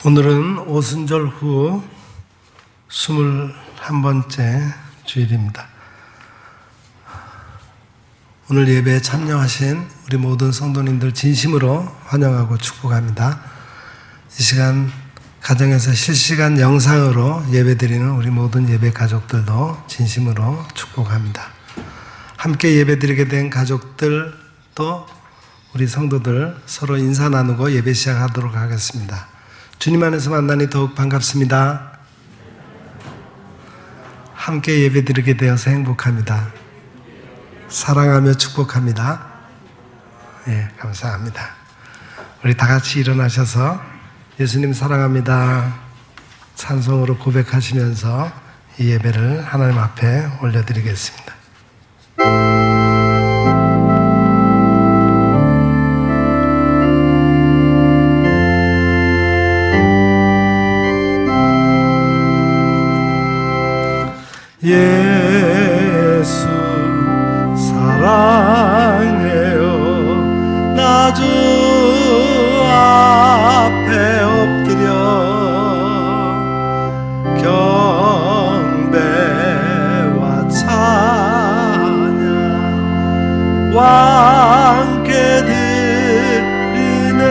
오늘은 오순절 후 21번째 주일입니다. 오늘 예배에 참여하신 우리 모든 성도님들 진심으로 환영하고 축복합니다. 이 시간 가정에서 실시간 영상으로 예배드리는 우리 모든 예배 가족들도 진심으로 축복합니다. 함께 예배드리게 된 가족들 또 우리 성도들 서로 인사 나누고 예배 시작하도록 하겠습니다. 주님 안에서 만나니 더욱 반갑습니다. 함께 예배드리게 되어서 행복합니다. 사랑하며 축복합니다. 예, 감사합니다. 우리 다 같이 일어나셔서 예수님 사랑합니다 찬송으로 고백하시면서 이 예배를 하나님 앞에 올려드리겠습니다. 예수 사랑해요. 나 주 앞에 엎드려 경배와 찬양 함께 드리네.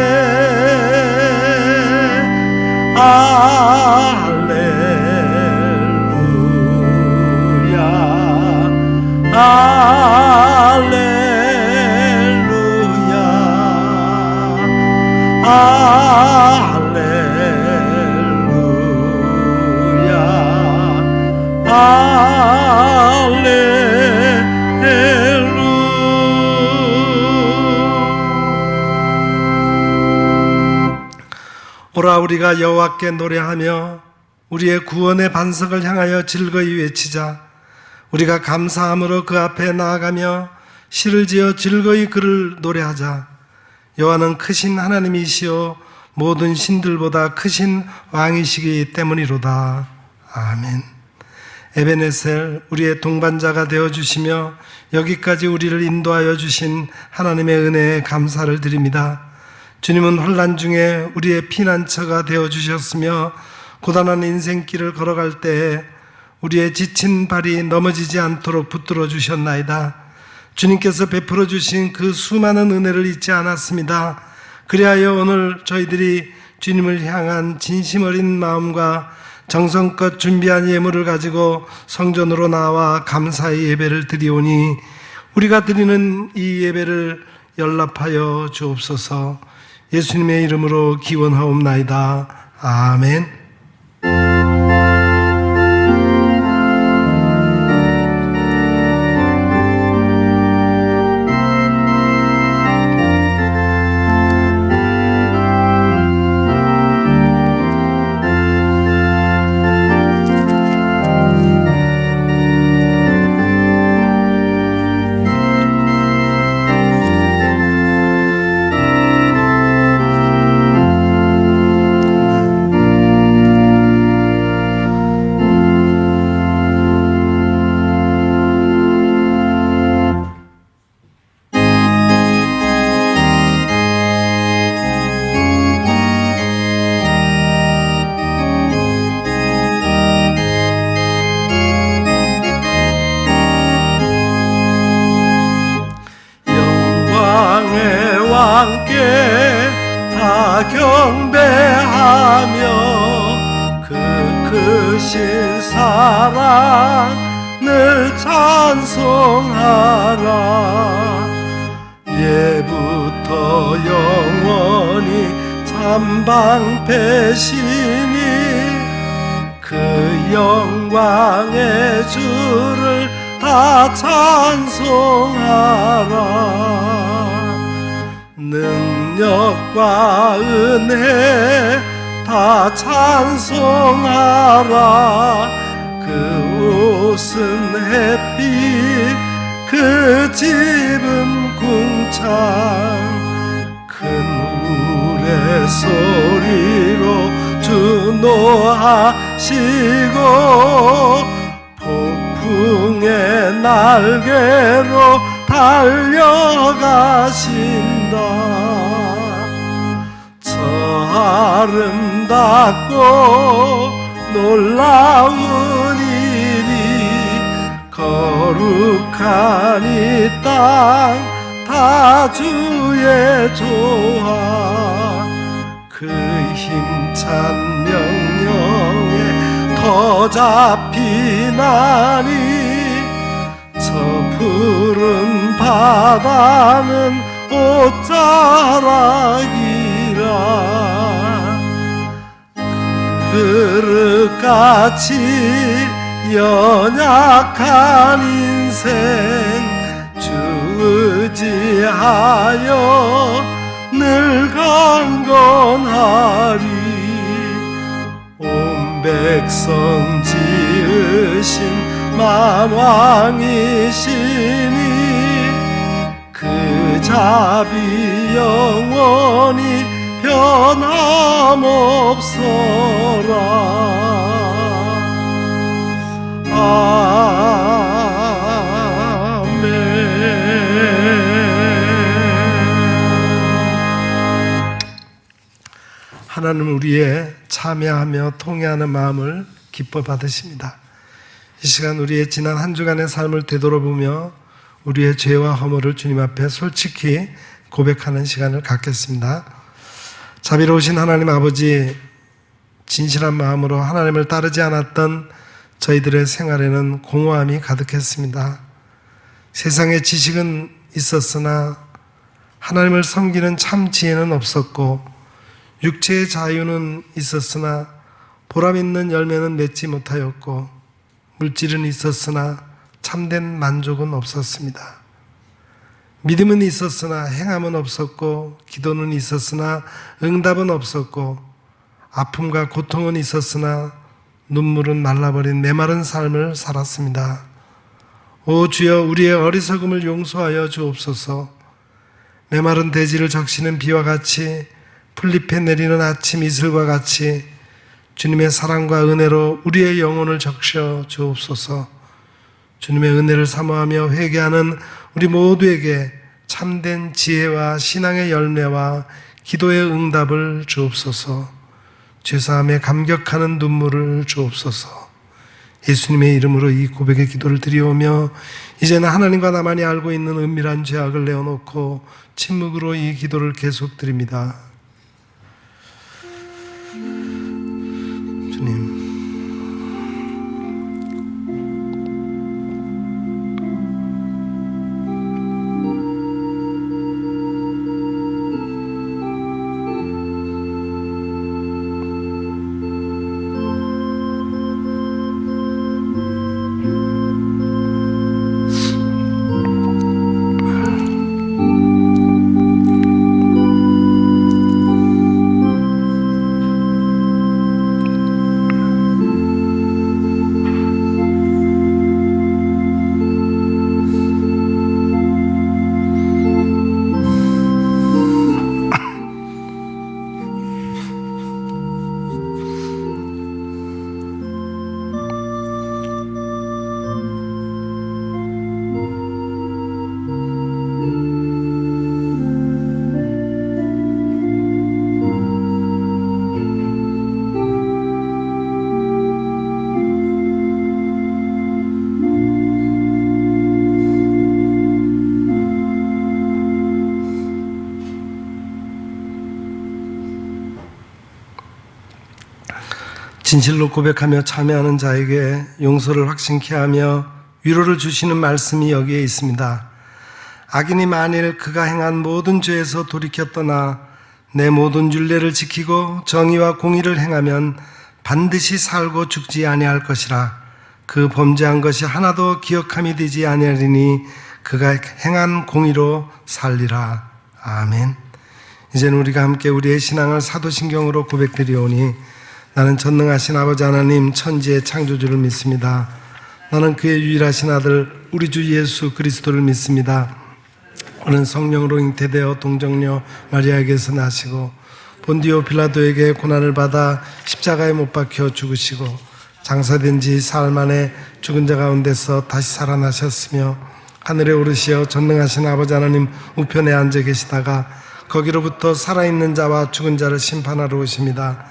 할렐루야 할렐루야 할렐루야. 오라 우리가 여호와께 노래하며 우리의 구원의 반석을 향하여 즐거이 외치자. 우리가 감사함으로 그 앞에 나아가며 시를 지어 즐거이 그를 노래하자. 여호와는 크신 하나님이시요 모든 신들보다 크신 왕이시기 때문이로다. 아멘. 에베네셀 우리의 동반자가 되어주시며 여기까지 우리를 인도하여 주신 하나님의 은혜에 감사를 드립니다. 주님은 환난 중에 우리의 피난처가 되어주셨으며 고단한 인생길을 걸어갈 때에 우리의 지친 발이 넘어지지 않도록 붙들어 주셨나이다. 주님께서 베풀어 주신 그 수많은 은혜를 잊지 않았습니다. 그리하여 오늘 저희들이 주님을 향한 진심 어린 마음과 정성껏 준비한 예물을 가지고 성전으로 나와 감사의 예배를 드리오니 우리가 드리는 이 예배를 연락하여 주옵소서. 예수님의 이름으로 기원하옵나이다. 아멘. 함께 다 경배하며 그 크신 사랑을 찬송하라. 예부터 영원히 참방패시니 그 영광의 주를 다 찬송하라. 능력과 은혜 다 찬송하라. 그 옷은 햇빛 그 집은 궁창 큰 우레 소리로 주노하시고 폭풍의 날개로 달려가신다. 저 아름답고 놀라운 일이 거룩한 이 땅 다 주의 조화 그 힘찬 명령에 더 잡히나니 저 푸른 바다는 옷자락이라 그릇같이 연약한 인생 주 의지하여 늘 강건하리 온 백성 지으신 만왕이시니 그 자비 영원히 변함없어라. 하나님은 우리의 참여하며 통회하는 마음을 기뻐 받으십니다. 이 시간 우리의 지난 한 주간의 삶을 되돌아보며 우리의 죄와 허물을 주님 앞에 솔직히 고백하는 시간을 갖겠습니다. 자비로우신 하나님 아버지, 진실한 마음으로 하나님을 따르지 않았던 저희들의 생활에는 공허함이 가득했습니다. 세상에 지식은 있었으나 하나님을 섬기는 참 지혜는 없었고 육체의 자유는 있었으나 보람 있는 열매는 맺지 못하였고 물질은 있었으나 참된 만족은 없었습니다. 믿음은 있었으나 행함은 없었고 기도는 있었으나 응답은 없었고 아픔과 고통은 있었으나 눈물은 말라버린 메마른 삶을 살았습니다. 오 주여, 우리의 어리석음을 용서하여 주옵소서. 메마른 대지를 적시는 비와 같이 풀잎에 내리는 아침 이슬과 같이 주님의 사랑과 은혜로 우리의 영혼을 적셔 주옵소서. 주님의 은혜를 사모하며 회개하는 우리 모두에게 참된 지혜와 신앙의 열매와 기도의 응답을 주옵소서. 죄사함에 감격하는 눈물을 주옵소서. 예수님의 이름으로 이 고백의 기도를 드리오며 이제는 하나님과 나만이 알고 있는 은밀한 죄악을 내어놓고 침묵으로 이 기도를 계속 드립니다. 주님, 진실로 고백하며 참여하는 자에게 용서를 확신케 하며 위로를 주시는 말씀이 여기에 있습니다. 악인이 만일 그가 행한 모든 죄에서 돌이켜 떠나 내 모든 율례를 지키고 정의와 공의를 행하면 반드시 살고 죽지 아니할 것이라. 그 범죄한 것이 하나도 기억함이 되지 아니하리니 그가 행한 공의로 살리라. 아멘. 이제는 우리가 함께 우리의 신앙을 사도신경으로 고백드리오니 나는 전능하신 아버지 하나님 천지의 창조주를 믿습니다. 나는 그의 유일하신 아들 우리 주 예수 그리스도를 믿습니다. 그는 성령으로 잉태되어 동정녀 마리아에게서 나시고 본디오 빌라도에게 고난을 받아 십자가에 못 박혀 죽으시고 장사된 지 사흘 만에 죽은 자 가운데서 다시 살아나셨으며 하늘에 오르시어 전능하신 아버지 하나님 우편에 앉아 계시다가 거기로부터 살아있는 자와 죽은 자를 심판하러 오십니다.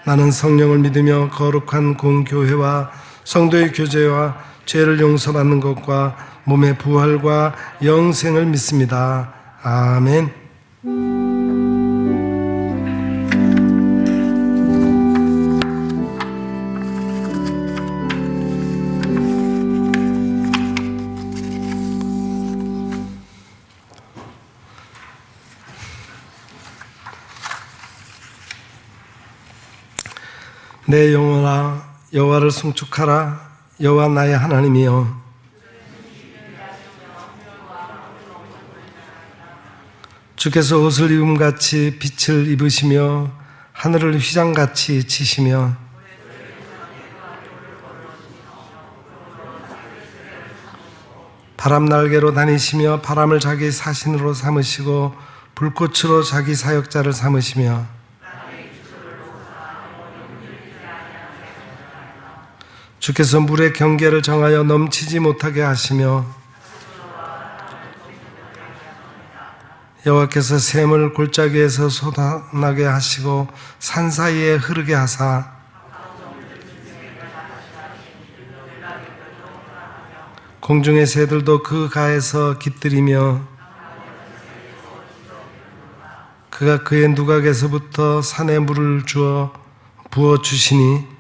나는 성령을 믿으며 거룩한 공교회와 성도의 교제와 죄를 용서받는 것과 몸의 부활과 영생을 믿습니다. 아멘. 내 영혼아 여호와를 송축하라. 여호와 나의 하나님이여 주께서 옷을 입음같이 빛을 입으시며 하늘을 휘장같이 치시며 바람 날개로 다니시며 바람을 자기 사신으로 삼으시고 불꽃으로 자기 사역자를 삼으시며 주께서 물의 경계를 정하여 넘치지 못하게 하시며 여호와께서 샘을 골짜기에서 솟아나게 하시고 산 사이에 흐르게 하사 공중의 새들도 그 가에서 깃들이며 그가 그의 누각에서부터 산에 물을 주어 부어 주시니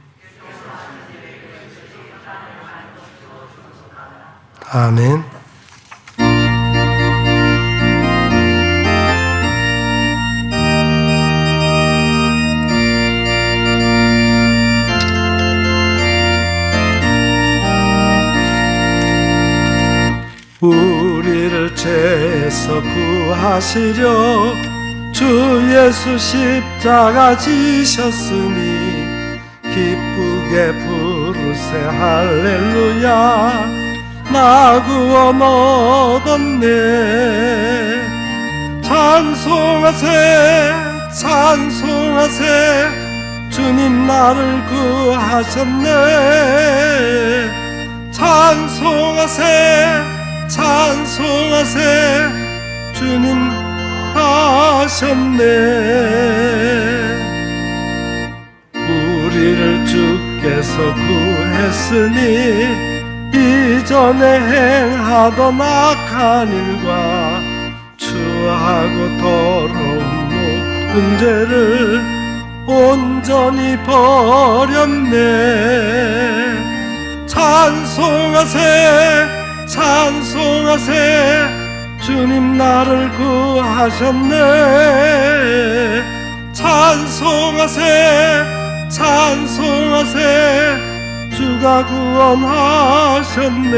아멘. 우리를 죄에서 구하시려 주 예수 십자가 지셨으니 기쁘게 부르세 할렐루야. 나 구원 얻었네. 찬송하세 찬송하세 주님 나를 구하셨네. 찬송하세 찬송하세 주님 하셨네. 우리를 주께서 구했으니 이전에 행하던 악한 일과 추하고 더러운 모든 죄를 온전히 버렸네. 찬송하세 찬송하세 주님 나를 구하셨네. 찬송하세 찬송하세 주가 구원하셨네.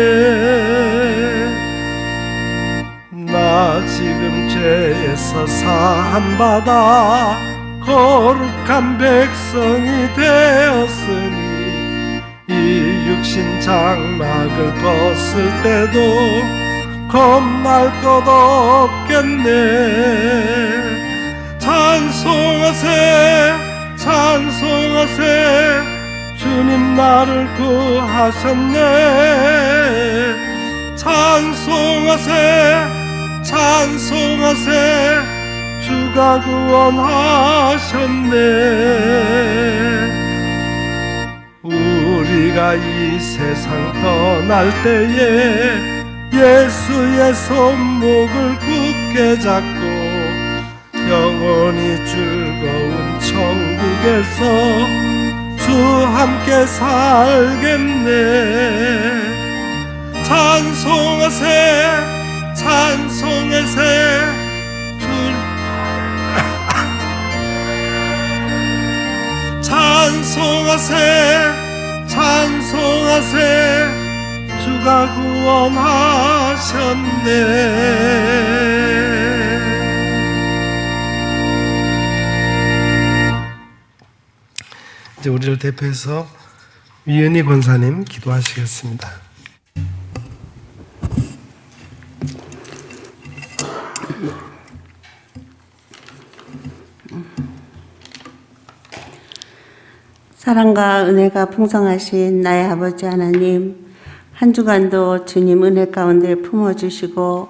나 지금 죄에서 사함받아 거룩한 백성이 되었으니 이 육신 장막을 벗을 때도 겁날 것 없겠네. 찬송하세 찬송하세 주님 나를 구하셨네. 찬송하세 찬송하세 주가 구원하셨네. 우리가 이 세상 떠날 때에 예수의 손목을 굳게 잡고 영원히 즐거운 천국에서 주 함께 살겠네. 찬송하세 찬송하세 주 찬송하세 찬송하세 주가 구원하셨네. 이제 우리를 대표해서 위은희 권사님 기도하시겠습니다. 사랑과 은혜가 풍성하신 나의 아버지 하나님, 한 주간도 주님 은혜 가운데 품어주시고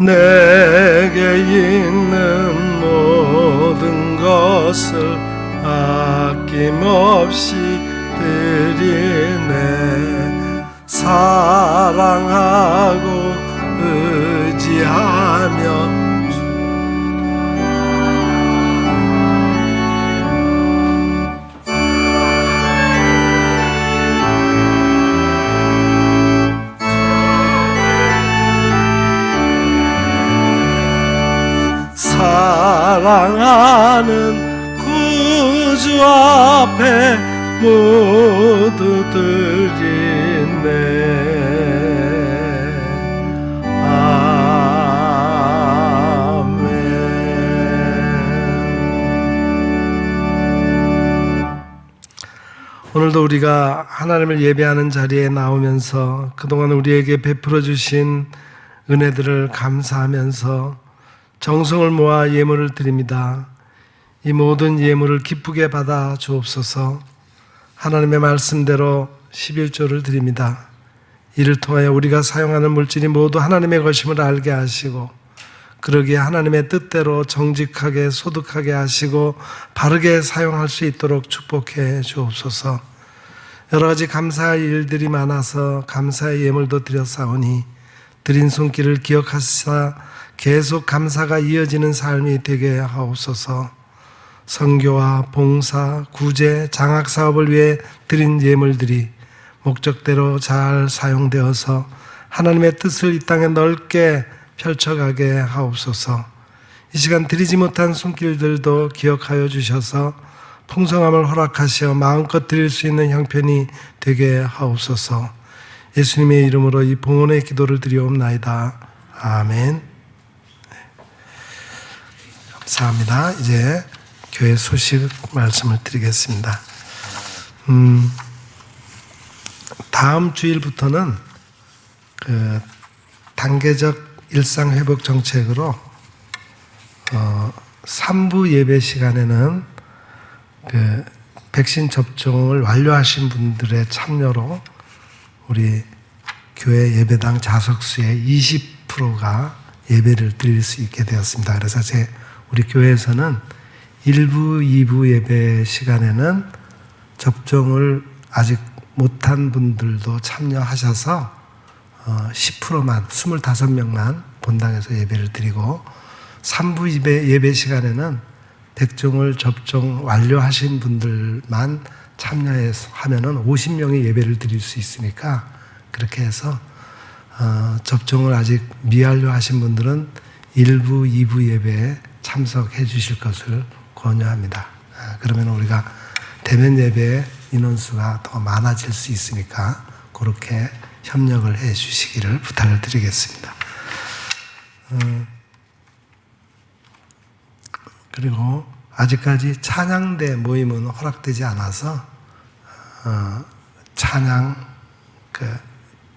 내게 있는 모든 것을 아낌없이 드리네. 사랑하고 의지하며 사랑하는 구주 앞에 모두 드리네. 아멘. 오늘도 우리가 하나님을 예배하는 자리에 나오면서 그동안 우리에게 베풀어 주신 은혜들을 감사하면서 정성을 모아 예물을 드립니다. 이 모든 예물을 기쁘게 받아 주옵소서. 하나님의 말씀대로 11조를 드립니다. 이를 통하여 우리가 사용하는 물질이 모두 하나님의 것임을 알게 하시고 그러기에 하나님의 뜻대로 정직하게 소득하게 하시고 바르게 사용할 수 있도록 축복해 주옵소서. 여러 가지 감사할 일들이 많아서 감사의 예물도 드렸사오니 드린 손길을 기억하시사 계속 감사가 이어지는 삶이 되게 하옵소서. 선교와 봉사, 구제, 장학 사업을 위해 드린 예물들이 목적대로 잘 사용되어서 하나님의 뜻을 이 땅에 넓게 펼쳐가게 하옵소서. 이 시간 드리지 못한 손길들도 기억하여 주셔서 풍성함을 허락하시어 마음껏 드릴 수 있는 형편이 되게 하옵소서. 예수님의 이름으로 이 봉헌의 기도를 드리옵나이다. 아멘. 감사합니다. 이제 교회 소식 말씀을 드리겠습니다. 다음 주일부터는 그 단계적 일상 회복 정책으로 3부 예배 시간에는 그 백신 접종을 완료하신 분들의 참여로 우리 교회 예배당 좌석수의 20%가 예배를 드릴 수 있게 되었습니다. 그래서 우리 교회에서는 1부, 2부 예배 시간에는 접종을 아직 못한 분들도 참여하셔서 10%만, 25명만 본당에서 예배를 드리고 3부 예배 시간에는 백종을 접종 완료하신 분들만 참여하면은 50명의 예배를 드릴 수 있으니까 그렇게 해서 접종을 아직 미완료하신 분들은 1부, 2부 예배에 참석해 주실 것을 권유합니다. 그러면 우리가 대면 예배의 인원수가 더 많아질 수 있으니까 그렇게 협력을 해 주시기를 부탁을 드리겠습니다. 그리고 아직까지 찬양대 모임은 허락되지 않아서 찬양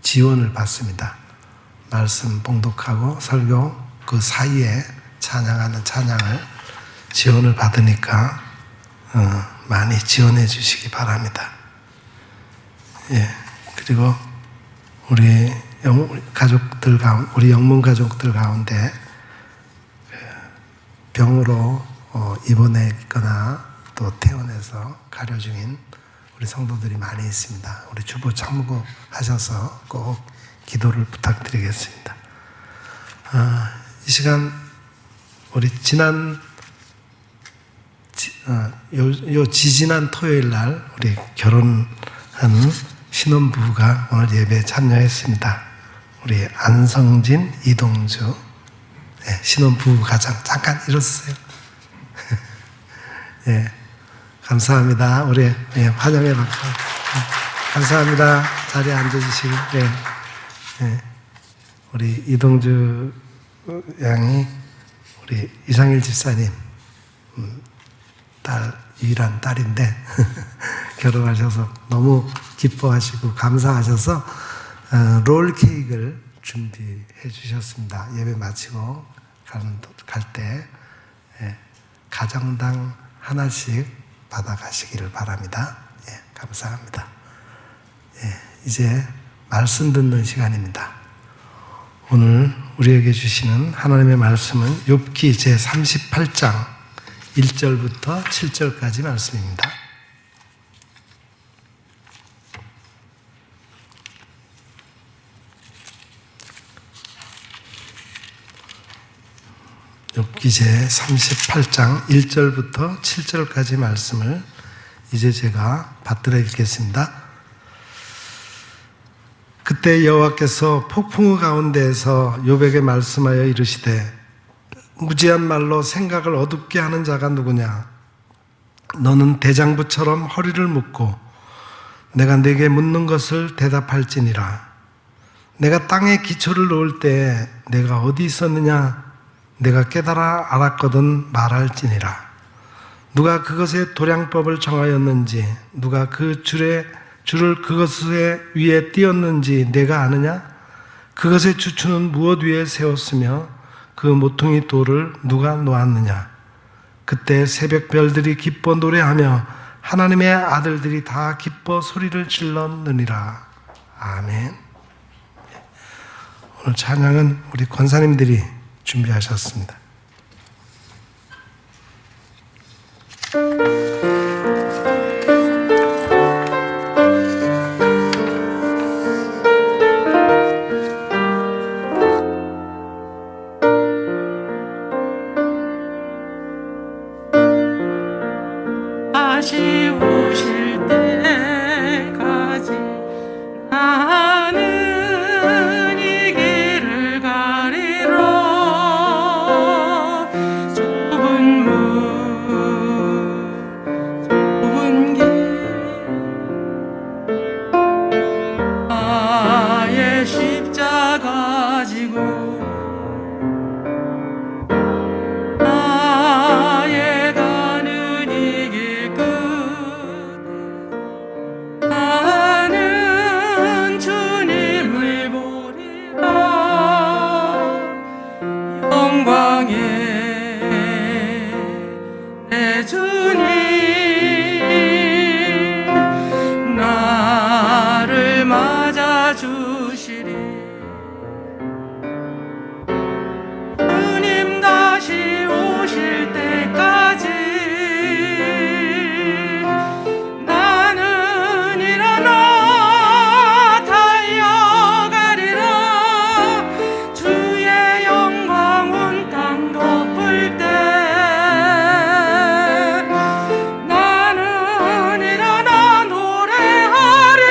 지원을 받습니다. 말씀 봉독하고 설교 그 사이에 찬양하는 찬양을 지원을 받으니까 많이 지원해 주시기 바랍니다. 예. 그리고 우리 가족들 우리 영문 가족들 가운데 병으로 입원해 있거나 또 퇴원해서 가려 중인 우리 성도들이 많이 있습니다. 우리 주보 참고하셔서 꼭 기도를 부탁드리겠습니다. 이 시간 우리 지지난 토요일 날 우리 결혼한 신혼부부가 오늘 예배에 참여했습니다. 우리 안성진, 이동주 신혼부부 가장 잠깐 일어서세요. 예, 감사합니다. 우리 환영해 박수. 감사합니다. 자리에 앉아주시고 우리 이동주 양이 우리 이상일 집사님 유일한 딸인데 결혼하셔서 너무 기뻐하시고 감사하셔서 롤 케이크를 준비해 주셨습니다. 예배 마치고 갈 때 가정당 하나씩 받아가시기를 바랍니다. 감사합니다. 이제 말씀 듣는 시간입니다. 오늘 우리에게 주시는 하나님의 말씀은 욥기 제38장 1절부터 7절까지 말씀입니다. 욥기 제38장 1절부터 7절까지 말씀을 이제 제가 받들어 읽겠습니다. 그때 여호와께서 폭풍우 가운데에서 욥에게 말씀하여 이르시되 무지한 말로 생각을 어둡게 하는 자가 누구냐? 너는 대장부처럼 허리를 묶고 내가 네게 묻는 것을 대답할지니라. 내가 땅에 기초를 놓을 때에 내가 어디 있었느냐? 내가 깨달아 알았거든 말할지니라. 누가 그것의 도량법을 정하였는지, 누가 그 줄을 그것의 위에 띄었는지 내가 아느냐? 그것의 주추는 무엇 위에 세웠으며 그 모퉁이 돌을 누가 놓았느냐? 그때 새벽 별들이 기뻐 노래하며 하나님의 아들들이 다 기뻐 소리를 질렀느니라. 아멘. 오늘 찬양은 우리 권사님들이 준비하셨습니다. 다시 오실 때까지 나는 이 길을 가리라. 좁은 길 나의 십자가 지고 나의 가는 이 길 끝에 나는 주님을 보리라. 영광의 내 주님 나를 맞아주시리. 주님 다시 오실 때까지 나는 일어나 달려가리라. 주의 영광 온 땅 덮을 때 나는 일어나 노래하리.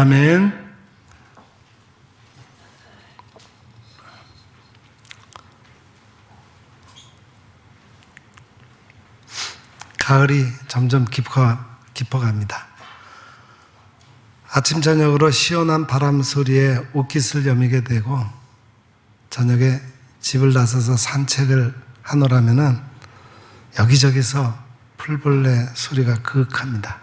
아멘. 가을이 점점 깊어갑니다. 아침 저녁으로 시원한 바람 소리에 옷깃을 여미게 되고 저녁에 집을 나서서 산책을 하노라면은 여기저기서 풀벌레 소리가 그윽합니다.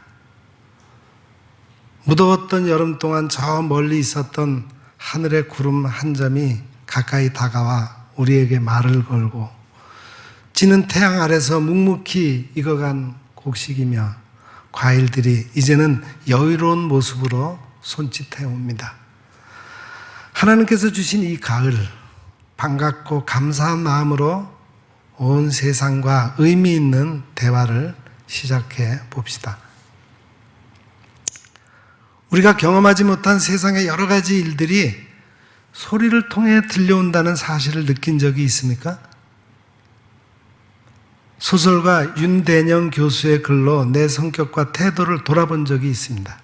무더웠던 여름 동안 저 멀리 있었던 하늘의 구름 한 점이 가까이 다가와 우리에게 말을 걸고 지는 태양 아래서 묵묵히 익어간 곡식이며 과일들이 이제는 여유로운 모습으로 손짓해 옵니다. 하나님께서 주신 이 가을, 반갑고 감사한 마음으로 온 세상과 의미 있는 대화를 시작해 봅시다. 우리가 경험하지 못한 세상의 여러 가지 일들이 소리를 통해 들려온다는 사실을 느낀 적이 있습니까? 소설가 윤대영 교수의 글로 내 성격과 태도를 돌아본 적이 있습니다.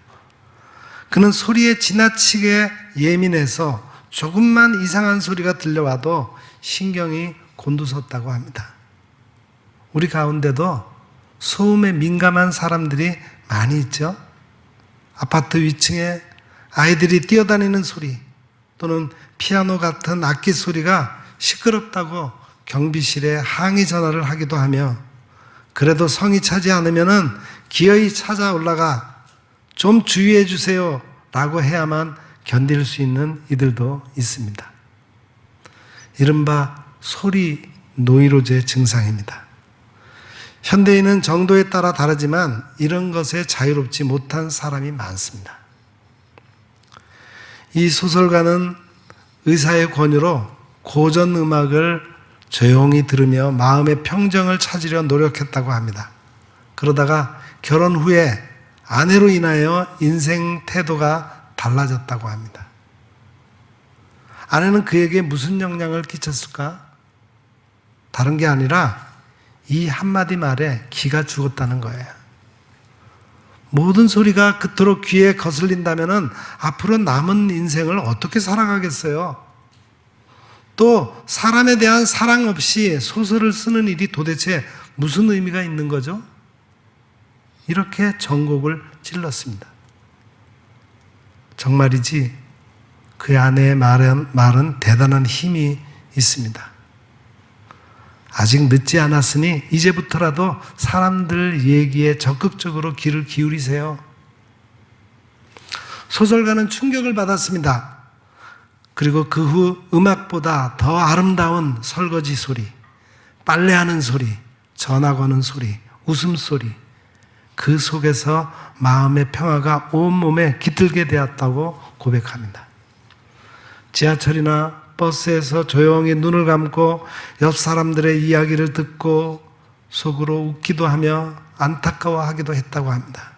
그는 소리에 지나치게 예민해서 조금만 이상한 소리가 들려와도 신경이 곤두섰다고 합니다. 우리 가운데도 소음에 민감한 사람들이 많이 있죠. 아파트 위층에 아이들이 뛰어다니는 소리 또는 피아노 같은 악기 소리가 시끄럽다고 경비실에 항의 전화를 하기도 하며 그래도 성이 차지 않으면은 기어이 찾아 올라가 좀 주의해 주세요 라고 해야만 견딜 수 있는 이들도 있습니다. 이른바 소리 노이로제 증상입니다. 현대인은 정도에 따라 다르지만 이런 것에 자유롭지 못한 사람이 많습니다. 이 소설가는 의사의 권유로 고전 음악을 조용히 들으며 마음의 평정을 찾으려 노력했다고 합니다. 그러다가 결혼 후에 아내로 인하여 인생 태도가 달라졌다고 합니다. 아내는 그에게 무슨 영향을 끼쳤을까? 다른 게 아니라 이 한마디 말에 기가 죽었다는 거예요. 모든 소리가 그토록 귀에 거슬린다면 앞으로 남은 인생을 어떻게 살아가겠어요? 또 사람에 대한 사랑 없이 소설을 쓰는 일이 도대체 무슨 의미가 있는 거죠? 이렇게 전곡을 찔렀습니다. 정말이지 그 아내의 말은 대단한 힘이 있습니다. 아직 늦지 않았으니 이제부터라도 사람들 얘기에 적극적으로 귀를 기울이세요. 소설가는 충격을 받았습니다. 그리고 그 후 음악보다 더 아름다운 설거지 소리, 빨래하는 소리, 전화 거는 소리, 웃음소리, 그 속에서 마음의 평화가 온몸에 깃들게 되었다고 고백합니다. 지하철이나 버스에서 조용히 눈을 감고 옆 사람들의 이야기를 듣고 속으로 웃기도 하며 안타까워하기도 했다고 합니다.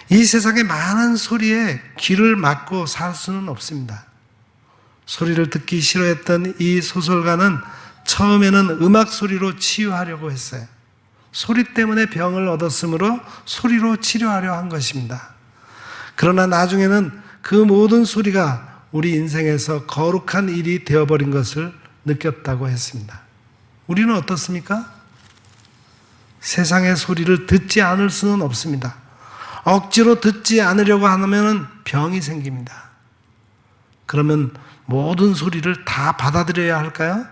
이 세상의 많은 소리에 귀를 막고 살 수는 없습니다. 소리를 듣기 싫어했던 이 소설가는 처음에는 음악 소리로 치유하려고 했어요. 소리 때문에 병을 얻었으므로 소리로 치료하려 한 것입니다. 그러나 나중에는 그 모든 소리가 우리 인생에서 거룩한 일이 되어버린 것을 느꼈다고 했습니다. 우리는 어떻습니까? 세상의 소리를 듣지 않을 수는 없습니다. 억지로 듣지 않으려고 하면 병이 생깁니다. 그러면 모든 소리를 다 받아들여야 할까요?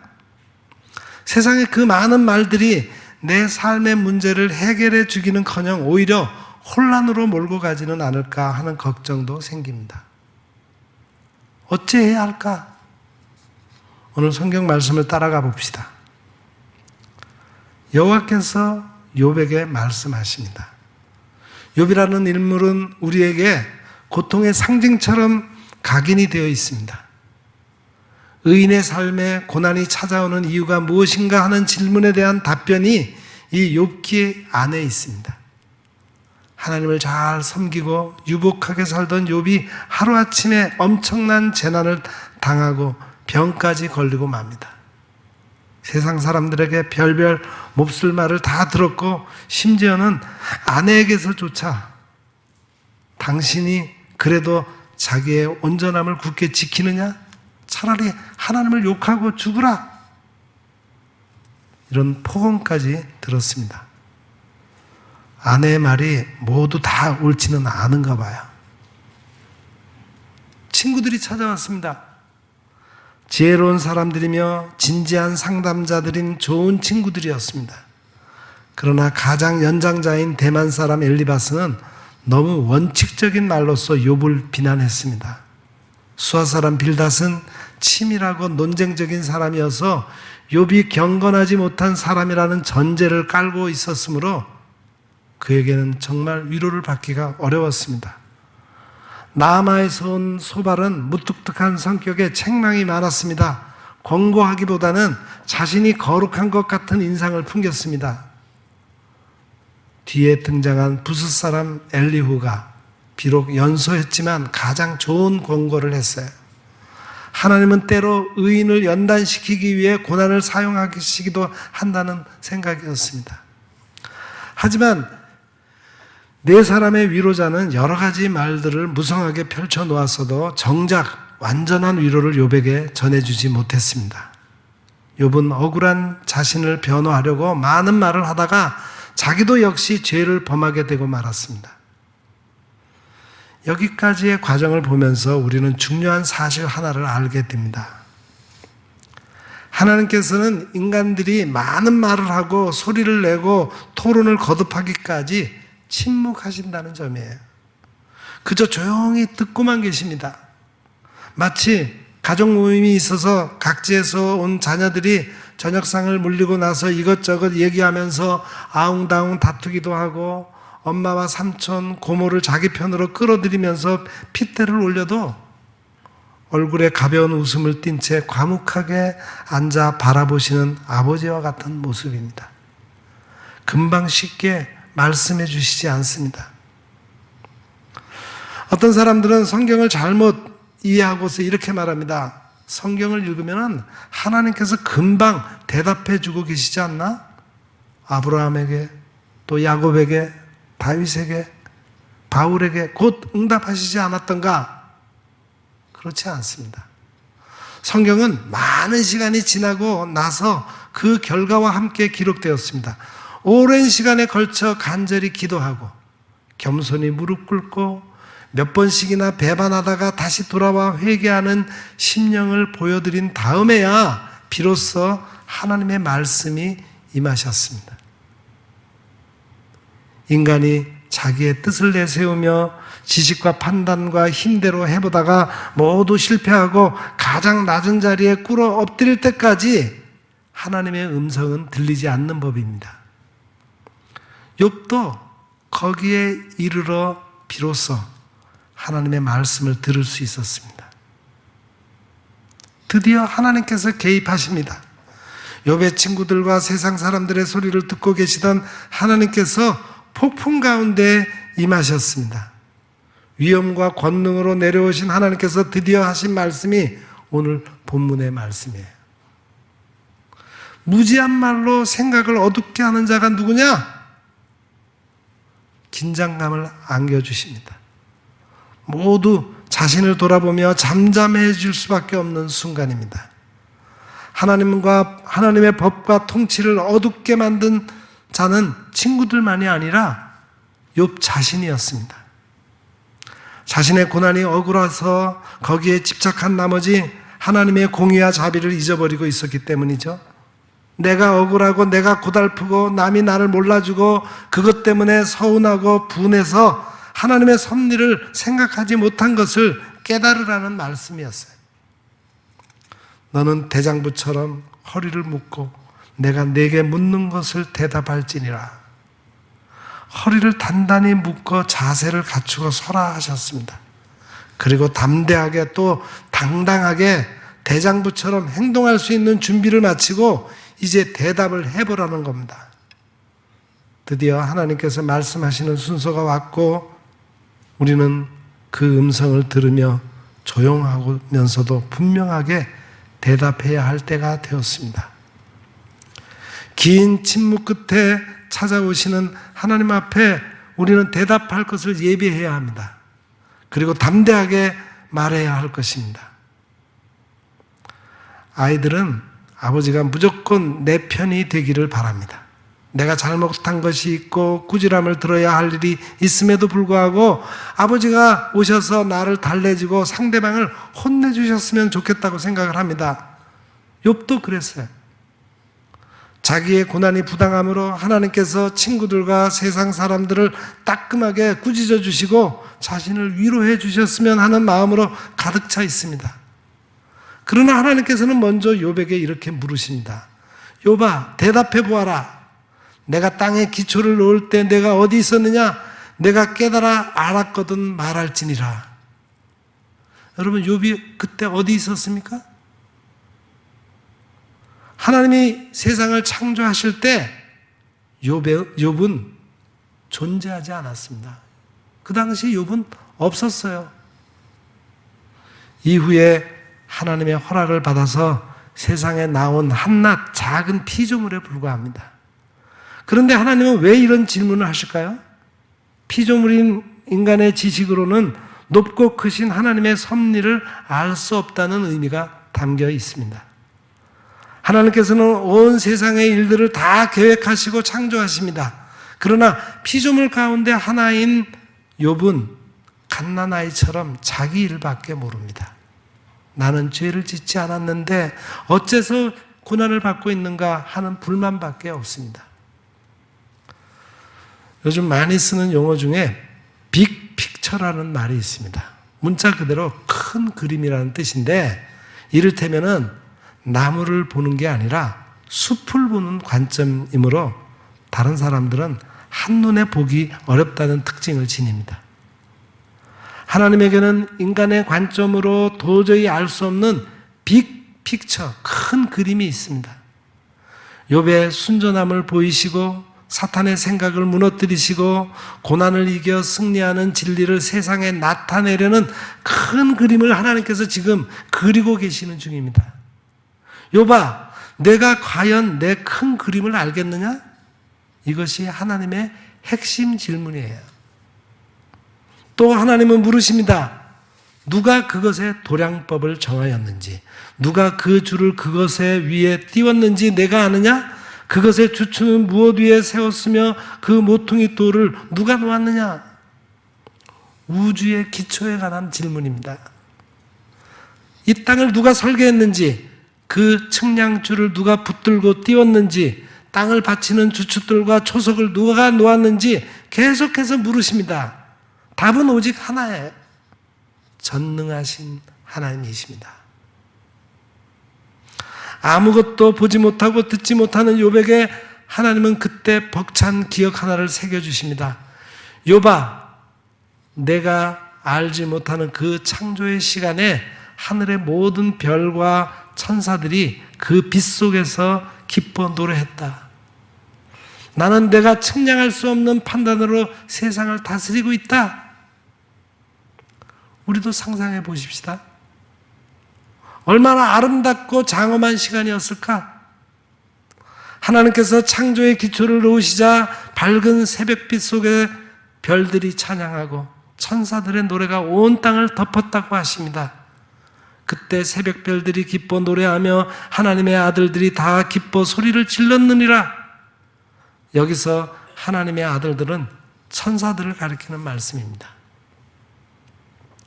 세상의 그 많은 말들이 내 삶의 문제를 해결해 주기는커녕 오히려 혼란으로 몰고 가지는 않을까 하는 걱정도 생깁니다. 어찌해야 할까? 오늘 성경 말씀을 따라가 봅시다. 여호와께서 욥에게 말씀하십니다. 욥이라는 인물은 우리에게 고통의 상징처럼 각인이 되어 있습니다. 의인의 삶에 고난이 찾아오는 이유가 무엇인가 하는 질문에 대한 답변이 이 욥기 안에 있습니다. 하나님을 잘 섬기고 유복하게 살던 욥이 하루아침에 엄청난 재난을 당하고 병까지 걸리고 맙니다. 세상 사람들에게 별별 몹쓸 말을 다 들었고 심지어는 아내에게서조차 당신이 그래도 자기의 온전함을 굳게 지키느냐? 차라리 하나님을 욕하고 죽으라. 이런 폭언까지 들었습니다. 아내의 말이 모두 다 옳지는 않은가 봐요. 친구들이 찾아왔습니다. 지혜로운 사람들이며 진지한 상담자들인 좋은 친구들이었습니다. 그러나 가장 연장자인 대만 사람 엘리바스는 너무 원칙적인 말로써 욥을 비난했습니다. 수아 사람 빌닷은 치밀하고 논쟁적인 사람이어서 욥이 경건하지 못한 사람이라는 전제를 깔고 있었으므로 그에게는 정말 위로를 받기가 어려웠습니다. 나아마에서 온 소발은 무뚝뚝한 성격에 책망이 많았습니다. 권고하기보다는 자신이 거룩한 것 같은 인상을 풍겼습니다. 뒤에 등장한 부스 사람 엘리후가 비록 연소했지만 가장 좋은 권고를 했어요. 하나님은 때로 의인을 연단시키기 위해 고난을 사용하시기도 한다는 생각이었습니다. 하지만 네 사람의 위로자는 여러 가지 말들을 무성하게 펼쳐놓았어도 정작 완전한 위로를 욥에게 전해주지 못했습니다. 욥은 억울한 자신을 변호하려고 많은 말을 하다가 자기도 역시 죄를 범하게 되고 말았습니다. 여기까지의 과정을 보면서 우리는 중요한 사실 하나를 알게 됩니다. 하나님께서는 인간들이 많은 말을 하고 소리를 내고 토론을 거듭하기까지 침묵하신다는 점이에요. 그저 조용히 듣고만 계십니다. 마치 가족 모임이 있어서 각지에서 온 자녀들이 저녁상을 물리고 나서 이것저것 얘기하면서 아웅다웅 다투기도 하고 엄마와 삼촌, 고모를 자기 편으로 끌어들이면서 핏대를 올려도 얼굴에 가벼운 웃음을 띤 채 과묵하게 앉아 바라보시는 아버지와 같은 모습입니다. 금방 쉽게 말씀해 주시지 않습니다. 어떤 사람들은 성경을 잘못 이해하고서 이렇게 말합니다. 성경을 읽으면 하나님께서 금방 대답해 주고 계시지 않나? 아브라함에게, 또 야곱에게, 다윗에게, 바울에게 곧 응답하시지 않았던가? 그렇지 않습니다. 성경은 많은 시간이 지나고 나서 그 결과와 함께 기록되었습니다. 오랜 시간에 걸쳐 간절히 기도하고 겸손히 무릎 꿇고 몇 번씩이나 배반하다가 다시 돌아와 회개하는 심령을 보여드린 다음에야 비로소 하나님의 말씀이 임하셨습니다. 인간이 자기의 뜻을 내세우며 지식과 판단과 힘대로 해보다가 모두 실패하고 가장 낮은 자리에 꿇어 엎드릴 때까지 하나님의 음성은 들리지 않는 법입니다. 욥도 거기에 이르러 비로소 하나님의 말씀을 들을 수 있었습니다. 드디어 하나님께서 개입하십니다. 욥의 친구들과 세상 사람들의 소리를 듣고 계시던 하나님께서 폭풍 가운데 임하셨습니다. 위엄과 권능으로 내려오신 하나님께서 드디어 하신 말씀이 오늘 본문의 말씀이에요. 무지한 말로 생각을 어둡게 하는 자가 누구냐? 긴장감을 안겨주십니다. 모두 자신을 돌아보며 잠잠해질 수밖에 없는 순간입니다. 하나님의 법과 통치를 어둡게 만든 자는 친구들만이 아니라 욥 자신이었습니다. 자신의 고난이 억울해서 거기에 집착한 나머지 하나님의 공의와 자비를 잊어버리고 있었기 때문이죠. 내가 억울하고 내가 고달프고 남이 나를 몰라주고 그것 때문에 서운하고 분해서 하나님의 섭리를 생각하지 못한 것을 깨달으라는 말씀이었어요. 너는 대장부처럼 허리를 묶고 내가 네게 묻는 것을 대답할지니라. 허리를 단단히 묶어 자세를 갖추고 서라 하셨습니다. 그리고 담대하게 또 당당하게 대장부처럼 행동할 수 있는 준비를 마치고 이제 대답을 해보라는 겁니다. 드디어 하나님께서 말씀하시는 순서가 왔고 우리는 그 음성을 들으며 조용하면서도 분명하게 대답해야 할 때가 되었습니다. 긴 침묵 끝에 찾아오시는 하나님 앞에 우리는 대답할 것을 예비해야 합니다. 그리고 담대하게 말해야 할 것입니다. 아이들은 아버지가 무조건 내 편이 되기를 바랍니다. 내가 잘못한 것이 있고 꾸지람을 들어야 할 일이 있음에도 불구하고 아버지가 오셔서 나를 달래주고 상대방을 혼내주셨으면 좋겠다고 생각을 합니다. 욥도 그랬어요. 자기의 고난이 부당함으로 하나님께서 친구들과 세상 사람들을 따끔하게 꾸짖어 주시고 자신을 위로해 주셨으면 하는 마음으로 가득 차 있습니다. 그러나 하나님께서는 먼저 욥에게 이렇게 물으십니다. 욥아, 대답해 보아라. 내가 땅에 기초를 놓을 때 내가 어디 있었느냐? 내가 깨달아 알았거든 말할지니라. 여러분, 욥이 그때 어디 있었습니까? 하나님이 세상을 창조하실 때 욥은 존재하지 않았습니다. 그 당시 욥은 없었어요. 이후에 하나님의 허락을 받아서 세상에 나온 한낱 작은 피조물에 불과합니다. 그런데 하나님은 왜 이런 질문을 하실까요? 피조물인 인간의 지식으로는 높고 크신 하나님의 섭리를 알 수 없다는 의미가 담겨 있습니다. 하나님께서는 온 세상의 일들을 다 계획하시고 창조하십니다. 그러나 피조물 가운데 하나인 욥은 갓난아이처럼 자기 일밖에 모릅니다. 나는 죄를 짓지 않았는데 어째서 고난을 받고 있는가 하는 불만밖에 없습니다. 요즘 많이 쓰는 용어 중에 빅픽처라는 말이 있습니다. 문자 그대로 큰 그림이라는 뜻인데 이를테면은 나무를 보는 게 아니라 숲을 보는 관점이므로 다른 사람들은 한눈에 보기 어렵다는 특징을 지닙니다. 하나님에게는 인간의 관점으로 도저히 알 수 없는 빅픽처, 큰 그림이 있습니다. 욥의 순전함을 보이시고 사탄의 생각을 무너뜨리시고 고난을 이겨 승리하는 진리를 세상에 나타내려는 큰 그림을 하나님께서 지금 그리고 계시는 중입니다. 욥아, 내가 과연 내 큰 그림을 알겠느냐? 이것이 하나님의 핵심 질문이에요. 또 하나님은 물으십니다. 누가 그것의 도량법을 정하였는지, 누가 그 줄을 그것의 위에 띄웠는지 내가 아느냐? 그것의 주추는 무엇 위에 세웠으며 그 모퉁이 돌을 누가 놓았느냐? 우주의 기초에 관한 질문입니다. 이 땅을 누가 설계했는지, 그 측량줄을 누가 붙들고 띄웠는지, 땅을 받치는 주춧돌과 초석을 누가 놓았는지 계속해서 물으십니다. 답은 오직 하나예요. 전능하신 하나님이십니다. 아무것도 보지 못하고 듣지 못하는 욥에게 하나님은 그때 벅찬 기억 하나를 새겨주십니다. 욥아, 내가 알지 못하는 그 창조의 시간에 하늘의 모든 별과 천사들이 그 빛 속에서 기뻐 노래했다. 나는 내가 측량할 수 없는 판단으로 세상을 다스리고 있다. 우리도 상상해 보십시다. 얼마나 아름답고 장엄한 시간이었을까? 하나님께서 창조의 기초를 놓으시자 밝은 새벽빛 속에 별들이 찬양하고 천사들의 노래가 온 땅을 덮었다고 하십니다. 그때 새벽별들이 기뻐 노래하며 하나님의 아들들이 다 기뻐 소리를 질렀느니라. 여기서 하나님의 아들들은 천사들을 가리키는 말씀입니다.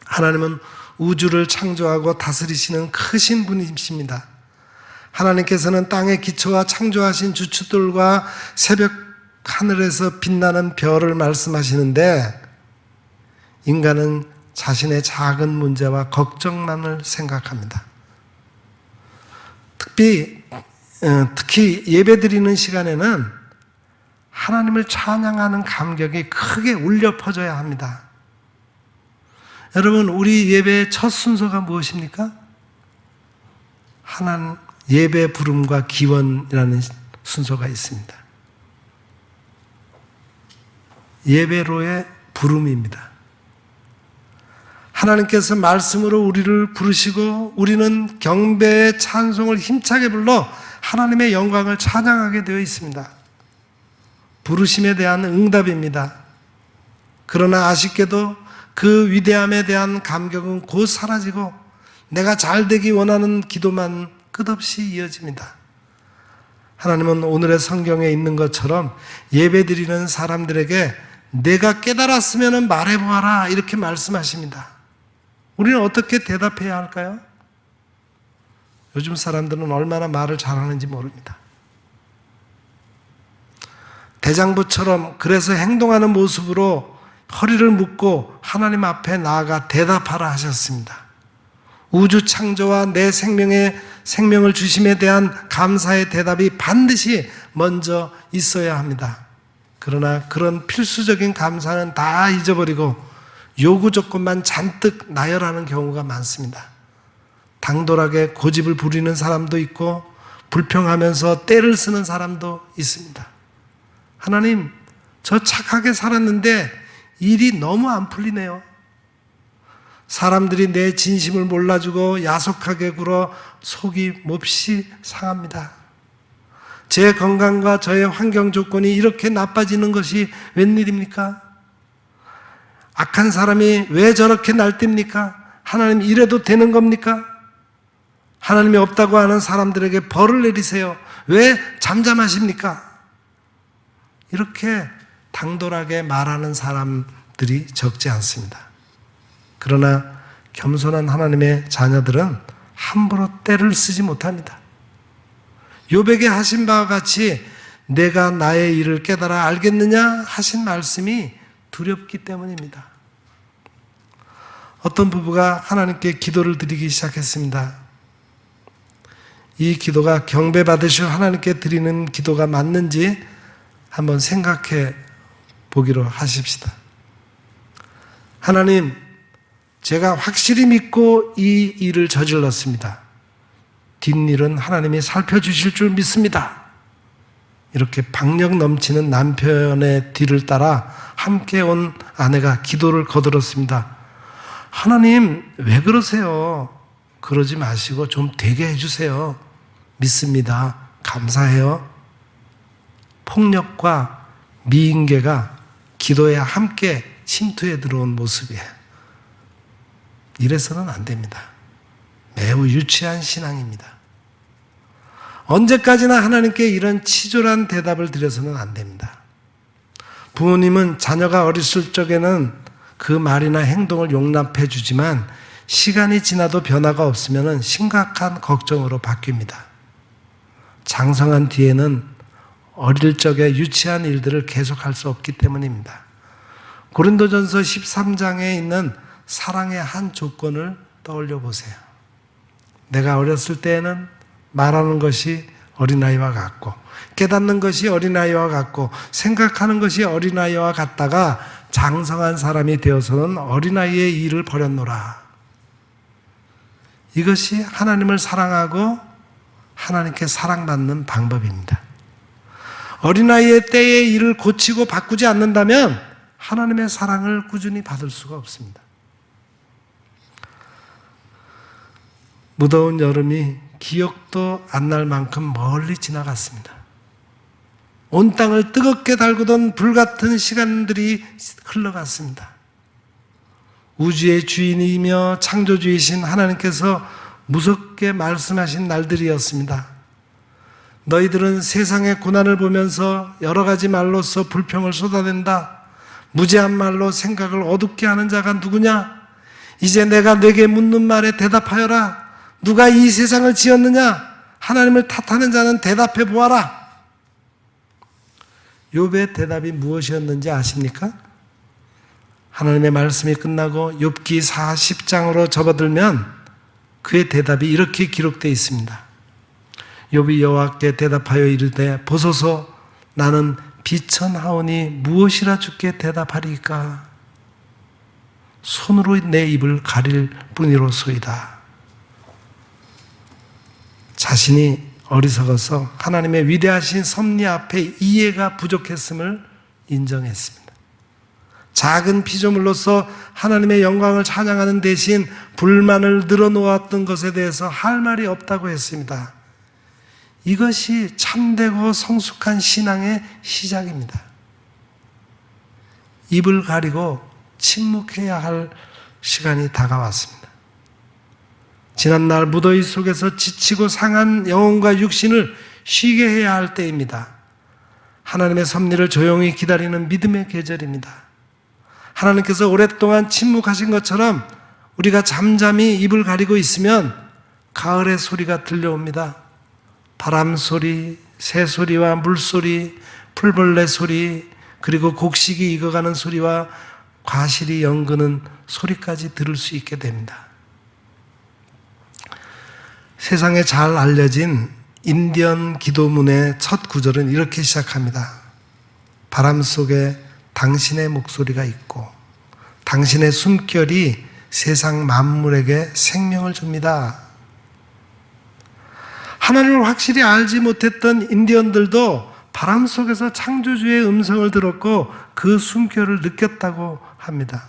하나님은 우주를 창조하고 다스리시는 크신 분이십니다. 하나님께서는 땅의 기초와 창조하신 주춧돌과 새벽 하늘에서 빛나는 별을 말씀하시는데 인간은 자신의 작은 문제와 걱정만을 생각합니다. 특히 예배드리는 시간에는 하나님을 찬양하는 감격이 크게 울려 퍼져야 합니다. 여러분, 우리 예배의 첫 순서가 무엇입니까? 하나님 예배 부름과 기원이라는 순서가 있습니다. 예배로의 부름입니다. 하나님께서 말씀으로 우리를 부르시고 우리는 경배의 찬송을 힘차게 불러 하나님의 영광을 찬양하게 되어 있습니다. 부르심에 대한 응답입니다. 그러나 아쉽게도 그 위대함에 대한 감격은 곧 사라지고 내가 잘 되기 원하는 기도만 끝없이 이어집니다. 하나님은 오늘의 성경에 있는 것처럼 예배드리는 사람들에게 내가 깨달았으면 말해보아라 이렇게 말씀하십니다. 우리는 어떻게 대답해야 할까요? 요즘 사람들은 얼마나 말을 잘하는지 모릅니다. 대장부처럼 그래서 행동하는 모습으로 허리를 묶고 하나님 앞에 나아가 대답하라 하셨습니다. 우주 창조와 내 생명을 주심에 대한 감사의 대답이 반드시 먼저 있어야 합니다. 그러나 그런 필수적인 감사는 다 잊어버리고 요구 조건만 잔뜩 나열하는 경우가 많습니다. 당돌하게 고집을 부리는 사람도 있고 불평하면서 떼를 쓰는 사람도 있습니다. 하나님, 저 착하게 살았는데 일이 너무 안 풀리네요. 사람들이 내 진심을 몰라주고 야속하게 굴어 속이 몹시 상합니다. 제 건강과 저의 환경 조건이 이렇게 나빠지는 것이 웬일입니까? 악한 사람이 왜 저렇게 날뛰입니까? 하나님, 이래도 되는 겁니까? 하나님이 없다고 하는 사람들에게 벌을 내리세요. 왜 잠잠하십니까? 이렇게 당돌하게 말하는 사람들이 적지 않습니다. 그러나 겸손한 하나님의 자녀들은 함부로 때를 쓰지 못합니다. 욥에게 하신 바와 같이 내가 나의 일을 깨달아 알겠느냐 하신 말씀이 두렵기 때문입니다. 어떤 부부가 하나님께 기도를 드리기 시작했습니다. 이 기도가 경배받으실 하나님께 드리는 기도가 맞는지 한번 생각해 보기로 하십시다. 하나님, 제가 확실히 믿고 이 일을 저질렀습니다. 뒷일은 하나님이 살펴주실 줄 믿습니다. 이렇게 박력 넘치는 남편의 뒤를 따라 함께 온 아내가 기도를 거들었습니다. 하나님, 왜 그러세요? 그러지 마시고 좀 되게 해주세요. 믿습니다. 감사해요. 폭력과 미인계가 기도에 함께 침투해 들어온 모습이에요. 이래서는 안 됩니다. 매우 유치한 신앙입니다. 언제까지나 하나님께 이런 치졸한 대답을 드려서는 안 됩니다. 부모님은 자녀가 어렸을 적에는 그 말이나 행동을 용납해 주지만 시간이 지나도 변화가 없으면 심각한 걱정으로 바뀝니다. 장성한 뒤에는 어릴 적에 유치한 일들을 계속할 수 없기 때문입니다. 고린도전서 13장에 있는 사랑의 한 조건을 떠올려 보세요. 내가 어렸을 때에는 말하는 것이 어린아이와 같고 깨닫는 것이 어린아이와 같고 생각하는 것이 어린아이와 같다가 장성한 사람이 되어서는 어린아이의 일을 버렸노라. 이것이 하나님을 사랑하고 하나님께 사랑받는 방법입니다. 어린아이의 때의 일을 고치고 바꾸지 않는다면 하나님의 사랑을 꾸준히 받을 수가 없습니다. 무더운 여름이 기억도 안 날 만큼 멀리 지나갔습니다. 온 땅을 뜨겁게 달구던 불같은 시간들이 흘러갔습니다. 우주의 주인이며 창조주이신 하나님께서 무섭게 말씀하신 날들이었습니다. 너희들은 세상의 고난을 보면서 여러 가지 말로써 불평을 쏟아낸다. 무지한 말로 생각을 어둡게 하는 자가 누구냐? 이제 내가 네게 묻는 말에 대답하여라. 누가 이 세상을 지었느냐? 하나님을 탓하는 자는 대답해 보아라. 욥의 대답이 무엇이었는지 아십니까? 하나님의 말씀이 끝나고 욥기 40장으로 접어들면 그의 대답이 이렇게 기록되어 있습니다. 욥이 여호와께 대답하여 이르되 보소서 나는 비천하오니 무엇이라 주께 대답하리까? 손으로 내 입을 가릴 뿐이로소이다. 자신이 어리석어서 하나님의 위대하신 섭리 앞에 이해가 부족했음을 인정했습니다. 작은 피조물로서 하나님의 영광을 찬양하는 대신 불만을 늘어놓았던 것에 대해서 할 말이 없다고 했습니다. 이것이 참되고 성숙한 신앙의 시작입니다. 입을 가리고 침묵해야 할 시간이 다가왔습니다. 지난날 무더위 속에서 지치고 상한 영혼과 육신을 쉬게 해야 할 때입니다. 하나님의 섭리를 조용히 기다리는 믿음의 계절입니다. 하나님께서 오랫동안 침묵하신 것처럼 우리가 잠잠히 입을 가리고 있으면 가을의 소리가 들려옵니다. 바람 소리, 새 소리와 물소리, 풀벌레 소리, 그리고 곡식이 익어가는 소리와 과실이 연그는 소리까지 들을 수 있게 됩니다. 세상에 잘 알려진 인디언 기도문의 첫 구절은 이렇게 시작합니다. 바람 속에 당신의 목소리가 있고 당신의 숨결이 세상 만물에게 생명을 줍니다. 하나님을 확실히 알지 못했던 인디언들도 바람 속에서 창조주의 음성을 들었고 그 숨결을 느꼈다고 합니다.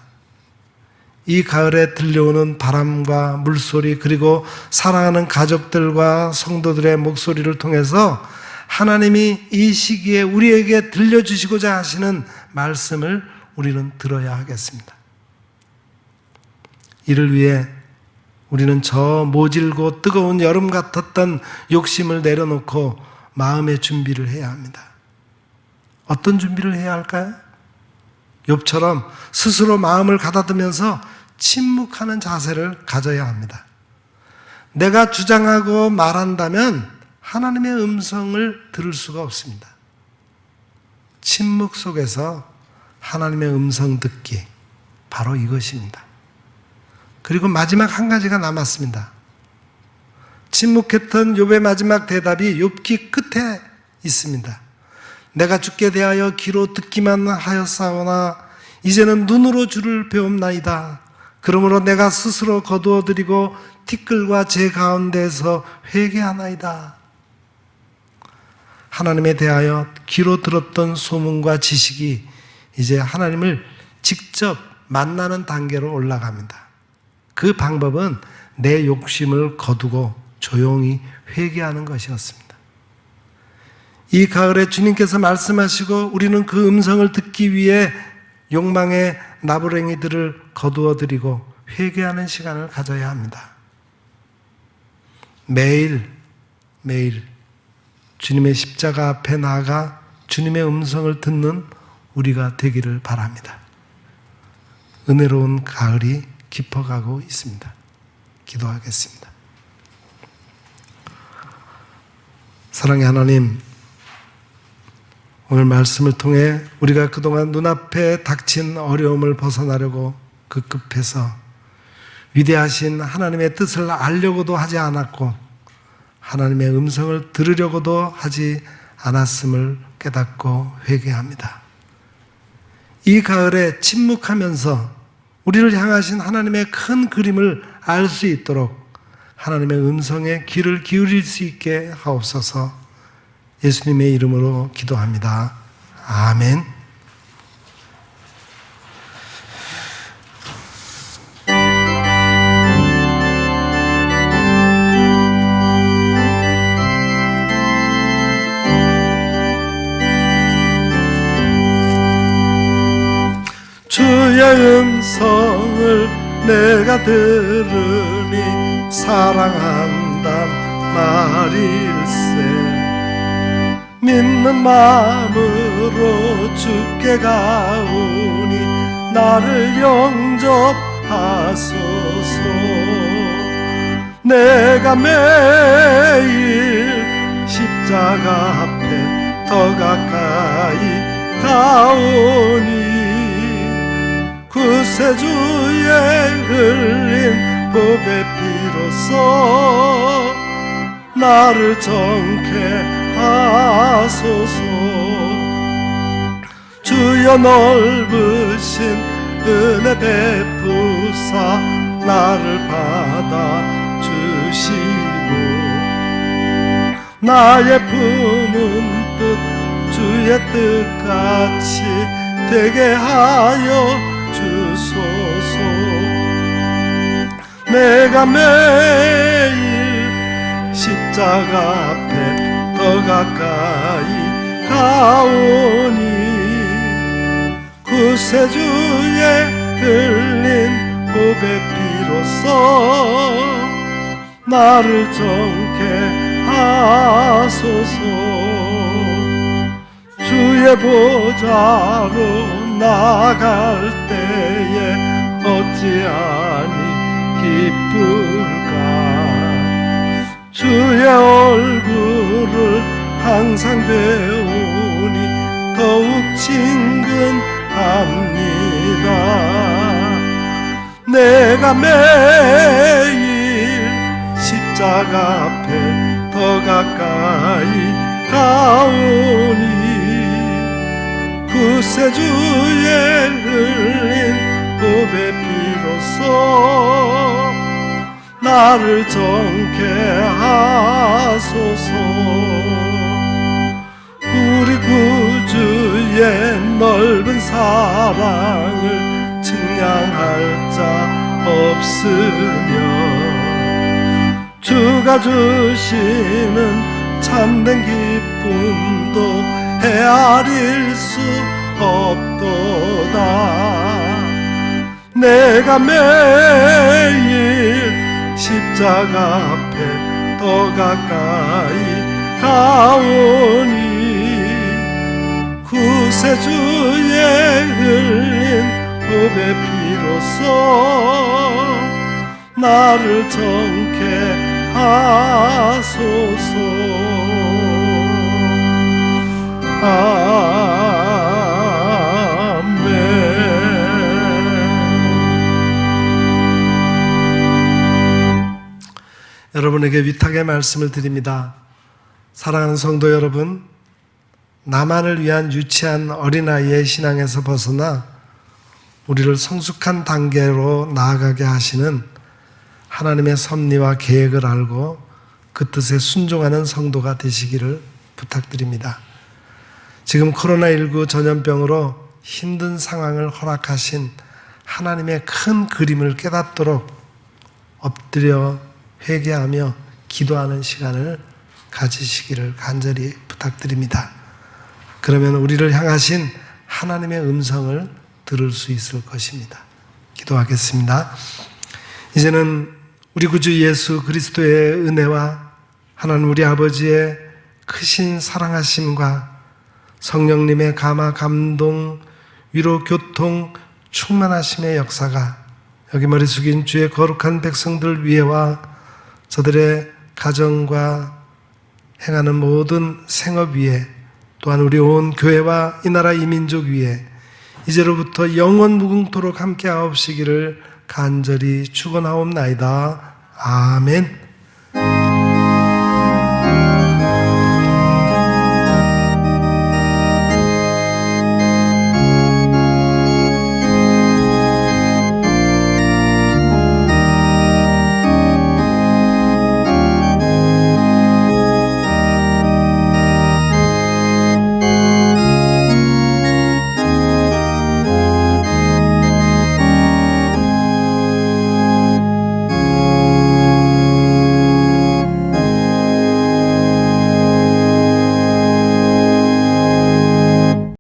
이 가을에 들려오는 바람과 물소리, 그리고 사랑하는 가족들과 성도들의 목소리를 통해서 하나님이 이 시기에 우리에게 들려주시고자 하시는 말씀을 우리는 들어야 하겠습니다. 이를 위해 우리는 저 모질고 뜨거운 여름 같았던 욕심을 내려놓고 마음의 준비를 해야 합니다. 어떤 준비를 해야 할까요? 욥처럼 스스로 마음을 가다듬으면서 침묵하는 자세를 가져야 합니다. 내가 주장하고 말한다면 하나님의 음성을 들을 수가 없습니다. 침묵 속에서 하나님의 음성 듣기, 바로 이것입니다. 그리고 마지막 한 가지가 남았습니다. 침묵했던 욥의 마지막 대답이 욥기 끝에 있습니다. 내가 주께 대하여 귀로 듣기만 하였사오나 이제는 눈으로 주를 배움나이다. 그러므로 내가 스스로 거두어드리고 티끌과 제 가운데에서 회개하나이다. 하나님에 대하여 귀로 들었던 소문과 지식이 이제 하나님을 직접 만나는 단계로 올라갑니다. 그 방법은 내 욕심을 거두고 조용히 회개하는 것이었습니다. 이 가을에 주님께서 말씀하시고 우리는 그 음성을 듣기 위해 욕망의 나부랭이들을 거두어드리고 회개하는 시간을 가져야 합니다. 매일 주님의 십자가 앞에 나아가 주님의 음성을 듣는 우리가 되기를 바랍니다. 은혜로운 가을이 깊어가고 있습니다. 기도하겠습니다. 사랑의 하나님, 오늘 말씀을 통해 우리가 그동안 눈앞에 닥친 어려움을 벗어나려고 급급해서 위대하신 하나님의 뜻을 알려고도 하지 않았고 하나님의 음성을 들으려고도 하지 않았음을 깨닫고 회개합니다. 이 가을에 침묵하면서 우리를 향하신 하나님의 큰 그림을 알 수 있도록 하나님의 음성에 귀를 기울일 수 있게 하옵소서. 예수님의 이름으로 기도합니다. 아멘. 주의 음성을 내가 들으니 사랑한단 말일세. 믿는 마음으로 주께 가오니 나를 영접하소서. 내가 매일 십자가 앞에 더 가까이 가오니 구세주의 흘린 보배 피로써 나를 정케 하소서. 주여 넓으신 은혜 베푸사 나를 받아 주시고 나의 품은 뜻 주의 뜻같이 되게 하여 주소서. 내가 매일 십자가 앞에 더 가까이 가오니 구세주의 흘린 보배 피로써 나를 정케 하소서. 주의 보좌로 나갈 때에 어찌하니 기쁠까. 주의 얼굴을 항상 배우니 더욱 친근합니다. 내가 매일 십자가 앞에 더 가까이 가오니 구세주의 흘린 보배 피로써 나를 정케 하소서. 우리 구주의 넓은 사랑을 측량할 자 없으며 주가 주시는 참된 기쁨도 헤아릴 수 없도다. 내가 매일 십자가 앞에 더 가까이 가오니 구세주의 흘린 보배 피로써 나를 정케 하소서. 여러분에게 위탁의 말씀을 드립니다. 사랑하는 성도 여러분, 나만을 위한 유치한 어린아이의 신앙에서 벗어나 우리를 성숙한 단계로 나아가게 하시는 하나님의 섭리와 계획을 알고 그 뜻에 순종하는 성도가 되시기를 부탁드립니다. 지금 코로나19 전염병으로 힘든 상황을 허락하신 하나님의 큰 그림을 깨닫도록 엎드려 회개하며 기도하는 시간을 가지시기를 간절히 부탁드립니다. 그러면 우리를 향하신 하나님의 음성을 들을 수 있을 것입니다. 기도하겠습니다. 이제는 우리 구주 예수 그리스도의 은혜와 하나님 우리 아버지의 크신 사랑하심과 성령님의 감화 감동 위로 교통 충만하심의 역사가 여기 머리 숙인 주의 거룩한 백성들 위에와 저들의 가정과 행하는 모든 생업 위에 또한 우리 온 교회와 이 나라 이 민족 위에 이제로부터 영원 무궁토록 함께 하옵시기를 간절히 축원하옵나이다. 아멘.